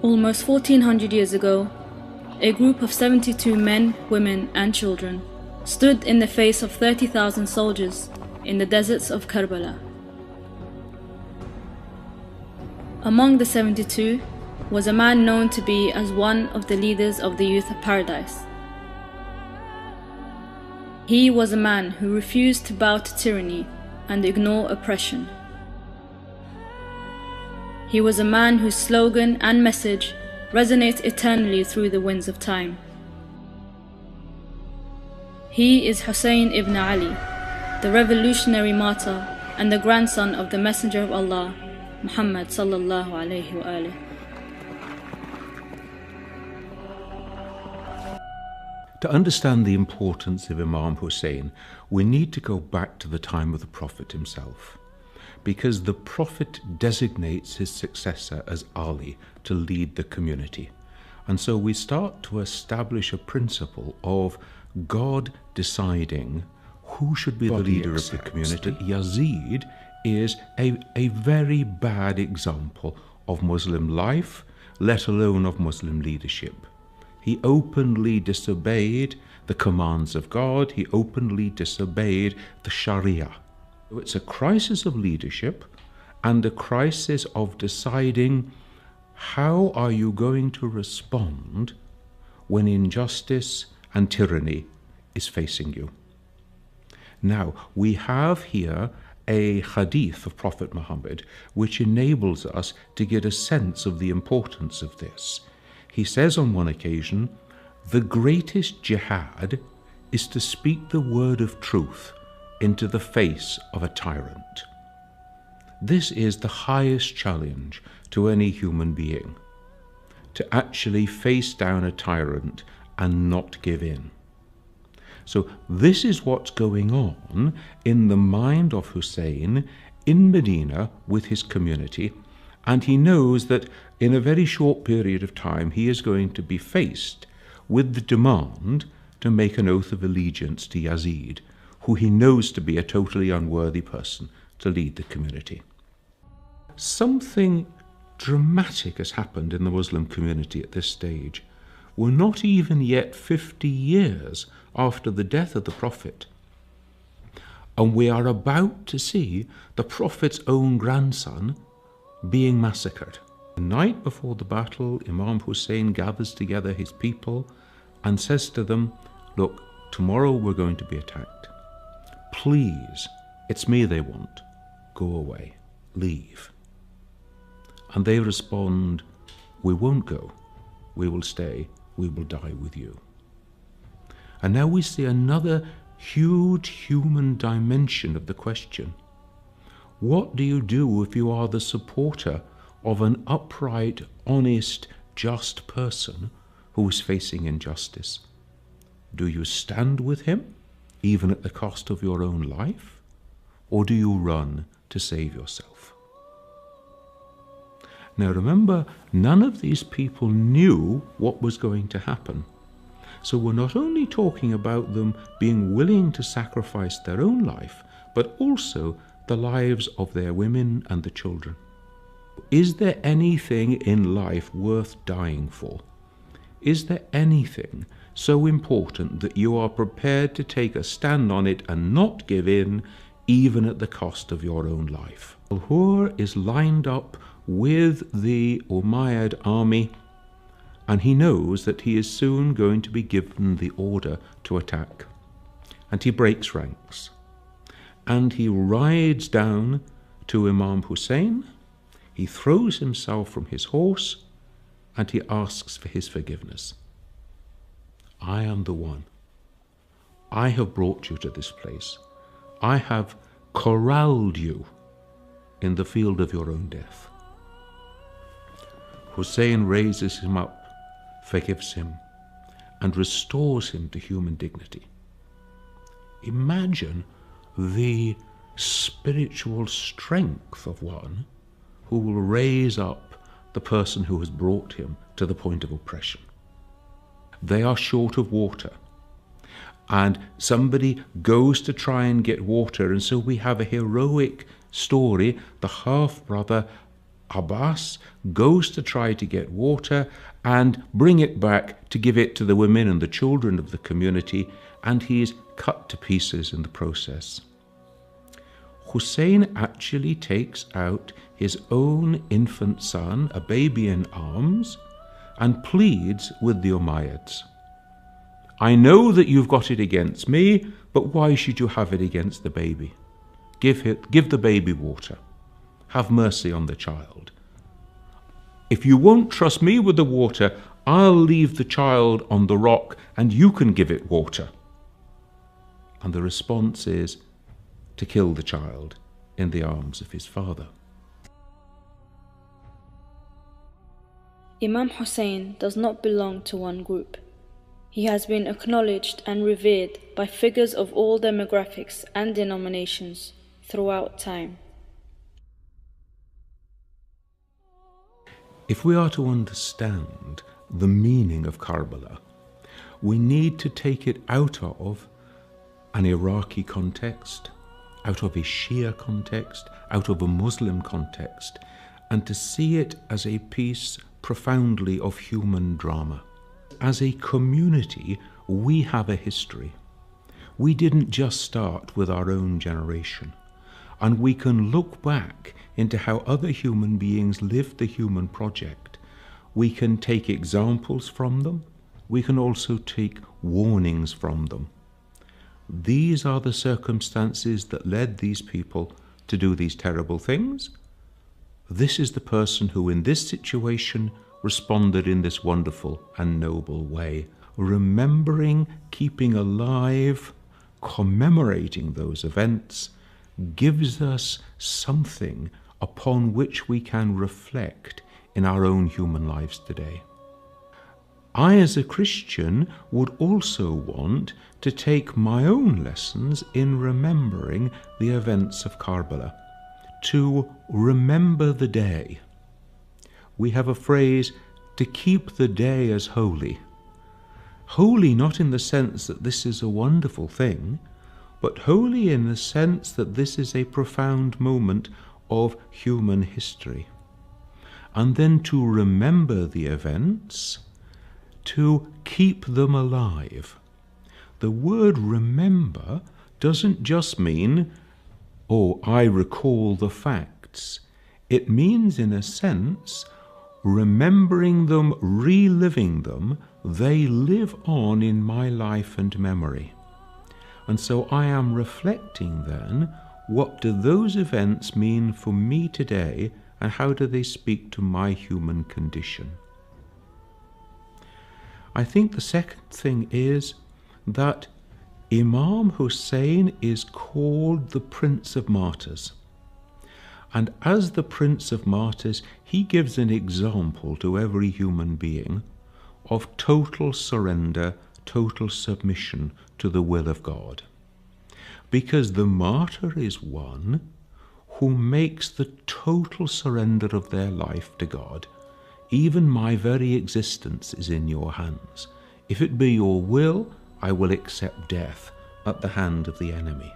Almost 1400 years ago, a group of 72 men, women and children stood in the face of 30,000 soldiers in the deserts of Kerbala. Among the 72 was a man known to be as one of the leaders of the youth of paradise. He was a man who refused to bow to tyranny and ignore oppression. He was a man whose slogan and message resonate eternally through the winds of time. He is Hussein ibn Ali, the revolutionary martyr and the grandson of the Messenger of Allah, Muhammad sallallahu alayhi wa alihi. To understand the importance of Imam Hussein, we need to go back to the time of the Prophet himself, because the Prophet designates his successor as Ali to lead the community. And so we start to establish a principle of God deciding who should be the leader of the community. Yazid is a very bad example of Muslim life, let alone of Muslim leadership. He openly disobeyed the commands of God. He openly disobeyed the Sharia. It's a crisis of leadership and a crisis of deciding how are you going to respond when injustice and tyranny is facing you. Now, we have here a hadith of Prophet Muhammad which enables us to get a sense of the importance of this. He says on one occasion, the greatest jihad is to speak the word of truth into the face of a tyrant. This is the highest challenge to any human being, to actually face down a tyrant and not give in. So this is what's going on in the mind of Hussein in Medina with his community, and he knows that in a very short period of time he is going to be faced with the demand to make an oath of allegiance to Yazid, who he knows to be a totally unworthy person to lead the community. Something dramatic has happened in the Muslim community at this stage. We're not even yet 50 years after the death of the Prophet, and we are about to see the Prophet's own grandson being massacred. The night before the battle, Imam Hussein gathers together his people and says to them, look, tomorrow we're going to be attacked. Please, it's me they want. Go away, leave. And they respond, we won't go, we will stay, we will die with you. And now we see another huge human dimension of the question. What do you do if you are the supporter of an upright, honest, just person who is facing injustice? Do you stand with him, even at the cost of your own life? Or do you run to save yourself? Now remember, none of these people knew what was going to happen. So we're not only talking about them being willing to sacrifice their own life, but also the lives of their women and the children. Is there anything in life worth dying for? Is there anything so important that you are prepared to take a stand on it and not give in, even at the cost of your own life? Hewer is lined up with the Umayyad army, and he knows that he is soon going to be given the order to attack. And he breaks ranks. And he rides down to Imam Hussein, he throws himself from his horse, and he asks for his forgiveness. I am the one. I have brought you to this place. I have corralled you in the field of your own death. Hussein raises him up, forgives him, and restores him to human dignity. Imagine the spiritual strength of one who will raise up the person who has brought him to the point of oppression. They are short of water, and somebody goes to try and get water, and so we have a heroic story. The half-brother Abbas goes to try to get water and bring it back to give it to the women and the children of the community, and he's cut to pieces in the process. Hussein actually takes out his own infant son, a baby in arms, and pleads with the Umayyads. I know that you've got it against me, but why should you have it against the baby? Give the baby water. Have mercy on the child. If you won't trust me with the water, I'll leave the child on the rock and you can give it water. And the response is to kill the child in the arms of his father. Imam Hussein does not belong to one group. He has been acknowledged and revered by figures of all demographics and denominations throughout time. If we are to understand the meaning of Kerbala, we need to take it out of an Iraqi context, out of a Shia context, out of a Muslim context, and to see it as a piece profoundly of human drama. As a community, we have a history. We didn't just start with our own generation, and we can look back into how other human beings lived the human project. We can take examples from them. We can also take warnings from them. These are the circumstances that led these people to do these terrible things. This is the person who in this situation responded in this wonderful and noble way. Remembering, keeping alive, commemorating those events gives us something upon which we can reflect in our own human lives today. I, as a Christian, would also want to take my own lessons in remembering the events of Kerbala, to remember the day. We have a phrase, to keep the day as holy. Holy not in the sense that this is a wonderful thing, but holy in the sense that this is a profound moment of human history. And then to remember the events, to keep them alive. The word remember doesn't just mean, oh, I recall the facts. It means, in a sense, remembering them, reliving them. They live on in my life and memory. And so I am reflecting then, what do those events mean for me today, and how do they speak to my human condition? I think the second thing is that Imam Hussein is called the Prince of Martyrs. And as the Prince of Martyrs, he gives an example to every human being of total surrender, total submission to the will of God. Because the martyr is one who makes the total surrender of their life to God. Even my very existence is in your hands. If it be your will, I will accept death at the hand of the enemy.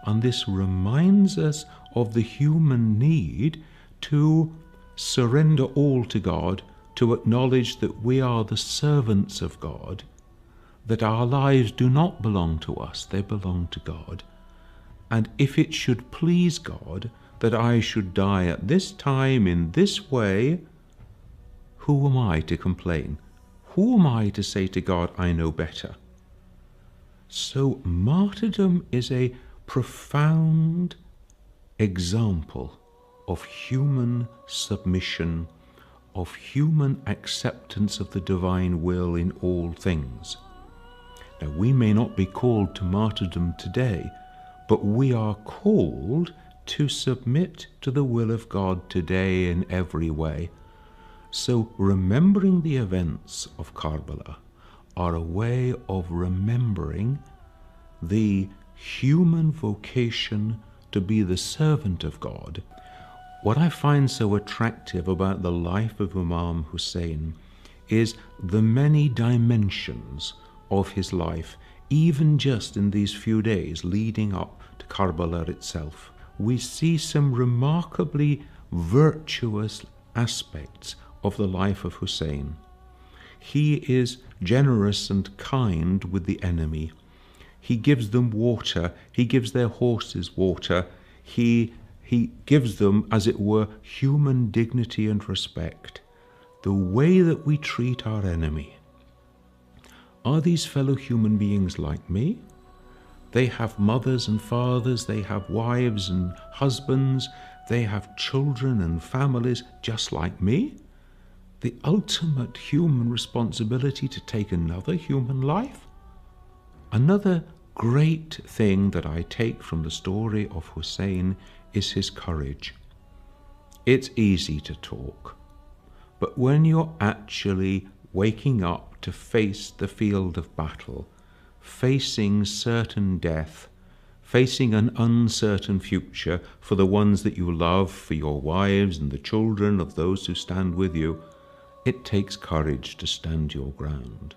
And this reminds us of the human need to surrender all to God, to acknowledge that we are the servants of God, that our lives do not belong to us, they belong to God. And if it should please God that I should die at this time in this way, who am I to complain? Who am I to say to God, I know better? So martyrdom is a profound example of human submission, of human acceptance of the divine will in all things. Now, we may not be called to martyrdom today, but we are called to submit to the will of God today in every way. So remembering the events of Kerbala are a way of remembering the human vocation to be the servant of God. What I find so attractive about the life of Imam Hussein is the many dimensions of his life, even just in these few days leading up to Kerbala itself. We see some remarkably virtuous aspects of the life of Hussein. He is generous and kind with the enemy. He gives them water. He gives their horses water. He gives them, as it were, human dignity and respect. The way that we treat our enemy. Are these fellow human beings like me? They have mothers and fathers, they have wives and husbands, they have children and families just like me. The ultimate human responsibility to take another human life. Another great thing that I take from the story of Hussein is his courage. It's easy to talk, but when you're actually waking up to face the field of battle, facing certain death, facing an uncertain future for the ones that you love, for your wives and the children of those who stand with you, it takes courage to stand your ground.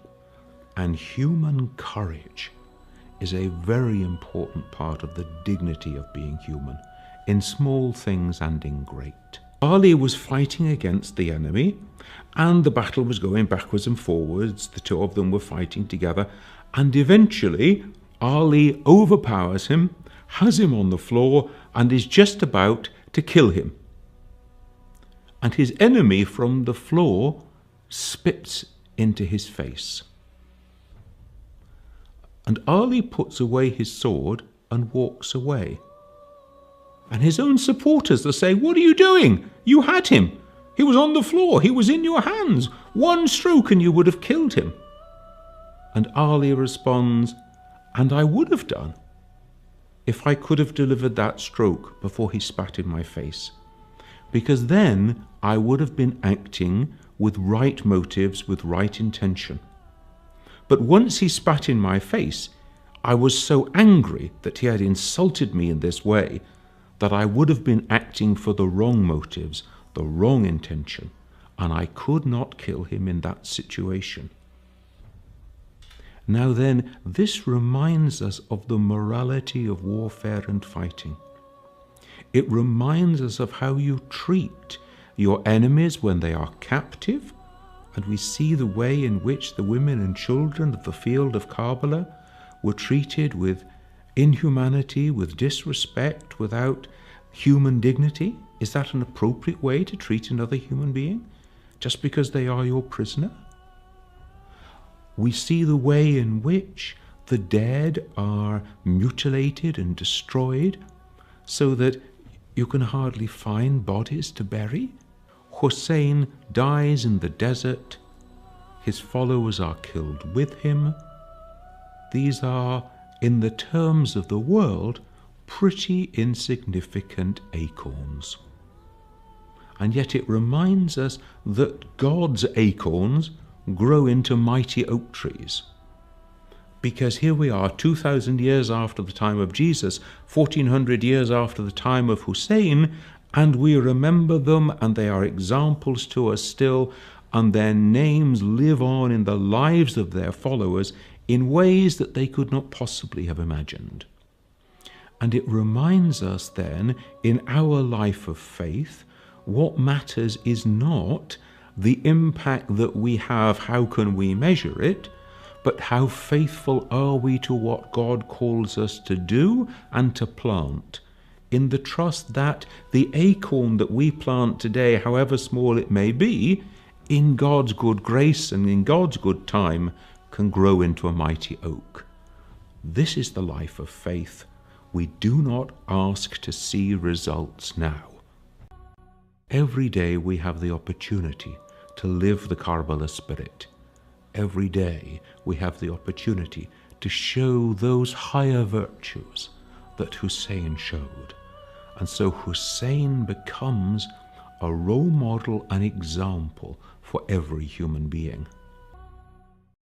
And human courage is a very important part of the dignity of being human, in small things and in great. Ali was fighting against the enemy, and the battle was going backwards and forwards. The two of them were fighting together, and eventually Ali overpowers him, has him on the floor, and is just about to kill him. And his enemy from the floor spits into his face. And Ali puts away his sword and walks away. And his own supporters are saying, "What are you doing? You had him. He was on the floor. He was in your hands. One stroke and you would have killed him." And Ali responds, "And I would have done if I could have delivered that stroke before he spat in my face. Because then I would have been acting with right motives, with right intention. But once he spat in my face, I was so angry that he had insulted me in this way that I would have been acting for the wrong motives, the wrong intention, and I could not kill him in that situation." Now then, this reminds us of the morality of warfare and fighting. It reminds us of how you treat your enemies when they are captive, and we see the way in which the women and children of the field of Kerbala were treated with inhumanity, with disrespect, without human dignity. Is that an appropriate way to treat another human being, just because they are your prisoner? We see the way in which the dead are mutilated and destroyed so that you can hardly find bodies to bury. Hussein dies in the desert. His followers are killed with him. These are, in the terms of the world, pretty insignificant acorns. And yet it reminds us that God's acorns grow into mighty oak trees. Because here we are 2,000 years after the time of Jesus, 1,400 years after the time of Hussein, and we remember them, and they are examples to us still, and their names live on in the lives of their followers in ways that they could not possibly have imagined. And it reminds us then, in our life of faith, what matters is not the impact that we have, how can we measure it, but how faithful are we to what God calls us to do and to plant, in the trust that the acorn that we plant today, however small it may be, in God's good grace and in God's good time, can grow into a mighty oak. This is the life of faith. We do not ask to see results now. Every day we have the opportunity to live the Kerbala spirit. Every day we have the opportunity to show those higher virtues that Hussein showed. And so Hussein becomes a role model, an example for every human being.